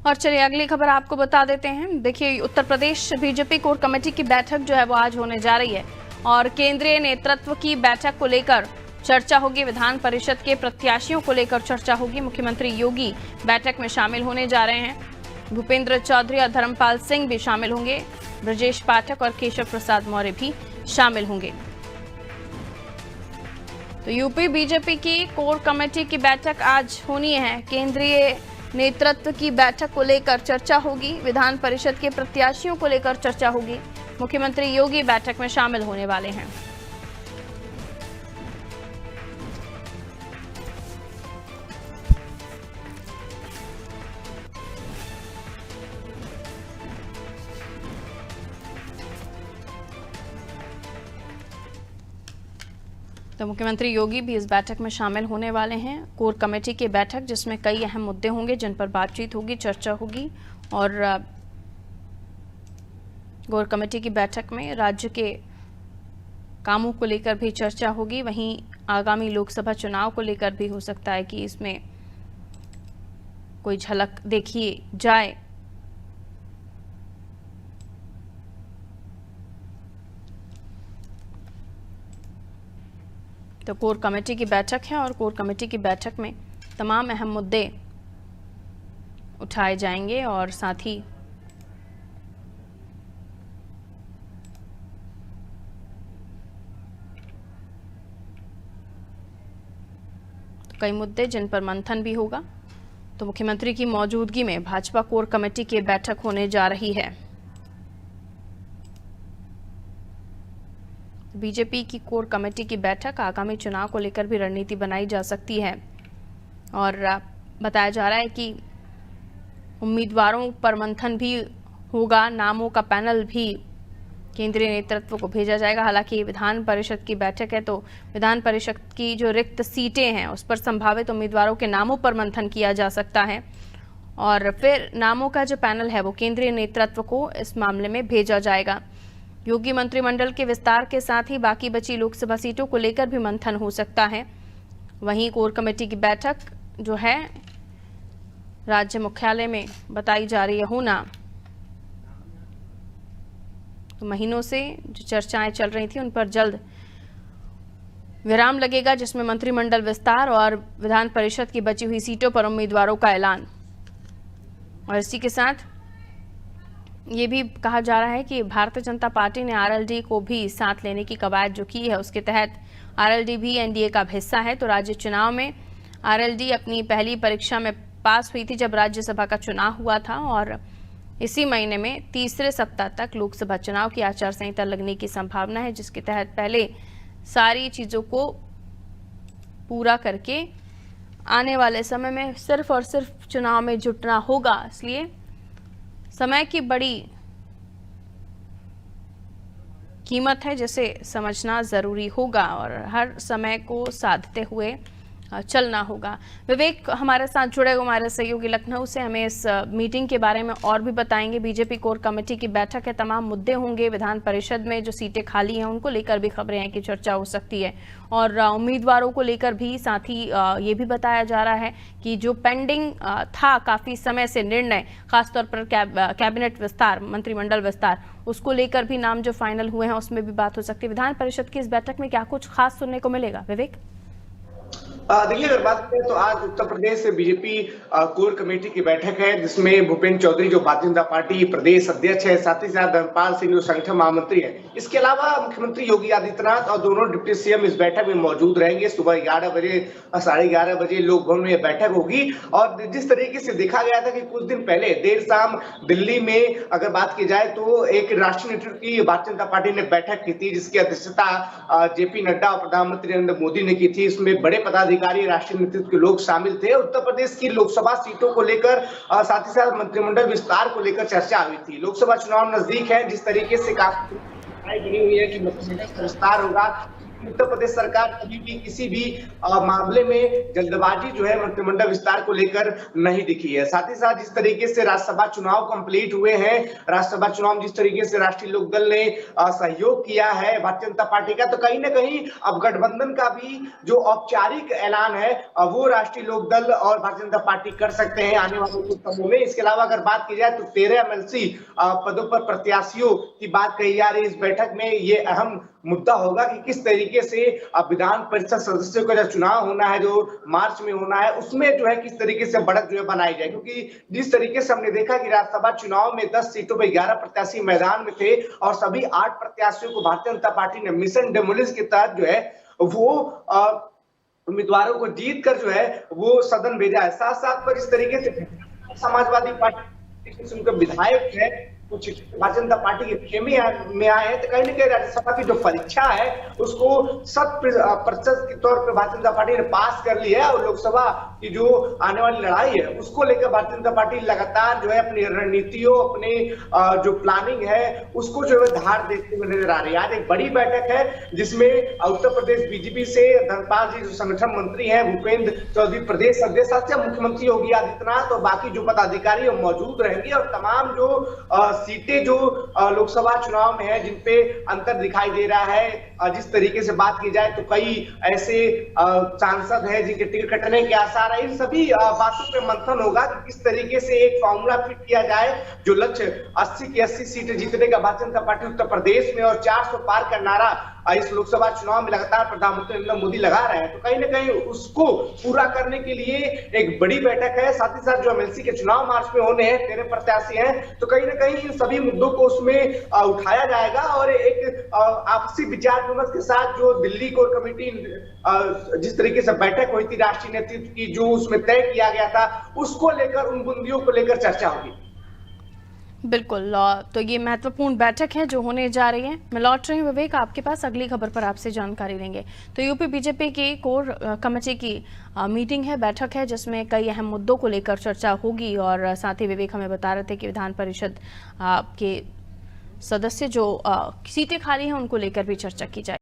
और चलिए अगली खबर आपको बता देते हैं। देखिए, Uttar Pradesh BJP core committee की बैठक जो है वो आज होने जा रही है और केंद्रीय नेतृत्व की बैठक को लेकर चर्चा होगी। विधान परिषद के प्रत्याशियों को लेकर चर्चा होगी। मुख्यमंत्री योगी बैठक में शामिल होने जा रहे हैं। भूपेंद्र चौधरी और धर्मपाल सिंह भी शामिल होंगे। ब्रजेश पाठक और केशव प्रसाद मौर्य भी शामिल होंगे। तो यूपी बीजेपी की कोर कमेटी की बैठक आज होनी है। केंद्रीय नेतृत्व की बैठक को लेकर चर्चा होगी। विधान परिषद के प्रत्याशियों को लेकर चर्चा होगी। मुख्यमंत्री योगी बैठक में शामिल होने वाले हैं। तो मुख्यमंत्री योगी भी इस बैठक में शामिल होने वाले हैं। कोर कमेटी की बैठक जिसमें कई अहम मुद्दे होंगे जिन पर बातचीत होगी, चर्चा होगी। और कोर कमेटी की बैठक में राज्य के कामों को लेकर भी चर्चा होगी। वहीं आगामी लोकसभा चुनाव को लेकर भी हो सकता है कि इसमें कोई झलक देखी जाए। तो कोर कमेटी की बैठक है और कोर कमेटी की बैठक में तमाम अहम मुद्दे उठाए जाएंगे और साथ ही कई मुद्दे जिन पर मंथन भी होगा। तो मुख्यमंत्री की मौजूदगी में भाजपा कोर कमेटी की बैठक होने जा रही है। बीजेपी की कोर कमेटी की बैठक आगामी चुनाव को लेकर भी रणनीति बनाई जा सकती है और बताया जा रहा है कि उम्मीदवारों पर मंथन भी होगा। नामों का पैनल भी केंद्रीय नेतृत्व को भेजा जाएगा। हालांकि विधान परिषद की बैठक है तो विधान परिषद की जो रिक्त सीटें हैं उस पर संभावित उम्मीदवारों के नामों पर मंथन किया जा सकता है और फिर नामों का जो पैनल है वो केंद्रीय नेतृत्व को इस मामले में भेजा जाएगा। योगी मंत्रिमंडल के विस्तार के साथ ही बाकी बची लोकसभा सीटों को लेकर भी मंथन हो सकता है। वहीं कोर कमेटी की बैठक जो है राज्य मुख्यालय में बताई जा रही है होना। तो महीनों से जो चर्चाएं चल रही थी उन पर जल्द विराम लगेगा, जिसमें मंत्रिमंडल विस्तार और विधान परिषद की बची हुई सीटों पर उम्मीदवारों का ऐलान। और इसी के साथ ये भी कहा जा रहा है कि भारतीय जनता पार्टी ने आरएलडी को भी साथ लेने की कवायद जो की है उसके तहत आरएलडी भी एनडीए का हिस्सा है। तो राज्य चुनाव में आरएलडी अपनी पहली परीक्षा में पास हुई थी जब राज्यसभा का चुनाव हुआ था और इसी महीने में तीसरे सप्ताह तक लोकसभा चुनाव की आचार संहिता लगने की संभावना है, जिसके तहत पहले सारी चीज़ों को पूरा करके आने वाले समय में सिर्फ और सिर्फ चुनाव में जुटना होगा। इसलिए समय की बड़ी कीमत है जिसे समझना ज़रूरी होगा और हर समय को साधते हुए चलना होगा। विवेक हमारे साथ जुड़े हुए हमारे सहयोगी लखनऊ से हमें इस मीटिंग के बारे में और भी बताएंगे। बीजेपी कोर कमेटी की बैठक है, तमाम मुद्दे होंगे। विधान परिषद में जो सीटें खाली हैं उनको लेकर भी खबरें हैं कि चर्चा हो सकती है और उम्मीदवारों को लेकर भी। साथ ही ये भी बताया जा रहा है कि जो पेंडिंग था काफ़ी समय से निर्णय, खासतौर पर कैबिनेट विस्तार, मंत्रिमंडल विस्तार, उसको लेकर भी नाम जो फाइनल हुए हैं उसमें भी बात हो सकती है। विधान परिषद की इस बैठक में क्या कुछ खास सुनने को मिलेगा विवेक? देखिए, अगर बात करें तो आज उत्तर प्रदेश से बीजेपी कोर कमेटी की बैठक है जिसमें भूपेंद्र चौधरी जो भारतीय जनता पार्टी प्रदेश अध्यक्ष है, साथ ही साथ धर्मपाल सिंह जो संगठन महामंत्री है, इसके अलावा मुख्यमंत्री योगी आदित्यनाथ और दोनों डिप्टी सीएम इस बैठक में मौजूद रहेंगे। सुबह 11 बजे 11:30 बजे लोक भवन में बैठक होगी और जिस तरीके से देखा गया था कि कुछ दिन पहले देर शाम दिल्ली में अगर बात की जाए तो एक राष्ट्रीय नेतृत्व की भारतीय जनता पार्टी ने बैठक की थी जिसकी अध्यक्षता जेपी नड्डा और प्रधानमंत्री नरेंद्र मोदी ने की थी। इसमें बड़े पदाधिकारी, राष्ट्रीय नेतृत्व के लोग शामिल थे। उत्तर प्रदेश की लोकसभा सीटों को लेकर साथ ही साथ मंत्रिमंडल विस्तार को लेकर चर्चा हुई थी। लोकसभा चुनाव नजदीक है, जिस तरीके से काफी बनी हुई है कि मंत्रिमंडल विस्तार होगा, उत्तर प्रदेश सरकार कभी भी किसी भी मामले में जल्दबाजी जो है मंत्रिमंडल विस्तार को लेकर नहीं दिखी है। साथ ही साथ जिस तरीके से राज्यसभा चुनाव कंप्लीट हुए हैं, राज्यसभा चुनाव में जिस तरीके से राष्ट्रीय लोकदल ने सहयोग किया है भारतीय जनता पार्टी का, तो कहीं ना कहीं अब गठबंधन का भी जो औपचारिक ऐलान है वो राष्ट्रीय लोकदल और भारतीय जनता पार्टी कर सकते हैं आने वाले कुछ समय में। इसके अलावा अगर बात की जाए तो 13 एमएलसी पदों पर प्रत्याशियों की बात कही जा रही है। इस बैठक में ये अहम मुद्दा होगा कि किस तरीके से विधान परिषद सदस्यों का जो चुनाव होना है, जो मार्च में होना है, उसमें जो है किस तरीके से बढ़त जो है बनाई जाए। क्योंकि जिस तरीके से हमने देखा कि राज्यसभा चुनाव में 10 सीटों पर 11 प्रत्याशी मैदान में थे और सभी 8 प्रत्याशियों को भारतीय जनता पार्टी ने मिशन डेमोलिश के तहत जो है वो उम्मीदवारों को जीत कर जो है वो सदन भेजा है। साथ साथ पर इस तरीके से समाजवादी पार्टी के उनके विधायक है कुछ भारतीय जनता पार्टी के खेमे में आए हैं, तो कहीं ना कहीं राज्यसभा की जो परीक्षा है उसको 100% के तौर पर भारतीय जनता पार्टी ने पास कर ली है और लोकसभा की जो आने वाली लड़ाई है उसको लेकर भारतीय जनता पार्टी लगातार जो है अपनी रणनीतियों, अपने जो प्लानिंग है उसको जो है धार देते हुए नजर आ रही है। आज एक बड़ी बैठक है जिसमें उत्तर प्रदेश बीजेपी से धर्मपाल जी जो संगठन मंत्री है, भूपेंद्र चौधरी प्रदेश अध्यक्ष, मुख्यमंत्री योगी आदित्यनाथ और बाकी जो पदाधिकारी मौजूद रहेंगे और तमाम जो सीटें जो लोकसभा चुनाव में है जिन पे अंतर दिखाई दे रहा है। जिस तरीके से बात की जाए तो कई ऐसे सांसद हैं जिनके टिकट कटने के आसार है। इन सभी बातों पे मंथन होगा कि किस तरीके से एक फॉर्मूला फिट किया जाए जो लक्ष्य 80 की 80 सीटें जीतने का भारतीय जनता पार्टी उत्तर प्रदेश में और 400 पार का नारा इस लोकसभा चुनाव में लगातार प्रधानमंत्री नरेंद्र मोदी लगा रहे हैं, तो कहीं ना कहीं उसको पूरा करने के लिए एक बड़ी बैठक है। साथ ही साथ जो एमएलसी के चुनाव मार्च में होने हैं, 13 प्रत्याशी हैं, तो कहीं ना कहीं इन सभी मुद्दों को उसमें उठाया जाएगा और एक आपसी विचार विमर्श के साथ जो दिल्ली कोर कमेटी जिस तरीके से बैठक हुई थी राष्ट्रीय नेतृत्व की, जो उसमें तय किया गया था, उसको लेकर उन बिंदुओं को लेकर चर्चा होगी। बिल्कुल, तो ये महत्वपूर्ण बैठक है जो होने जा रही है। मैं लौट रही हूँ विवेक आपके पास, अगली खबर पर आपसे जानकारी लेंगे। तो यूपी बीजेपी की कोर कमेटी की मीटिंग है, बैठक है जिसमें कई अहम मुद्दों को लेकर चर्चा होगी और साथ ही विवेक हमें बता रहे थे कि विधान परिषद के सदस्य जो सीटें खाली हैं उनको लेकर भी चर्चा की जाए।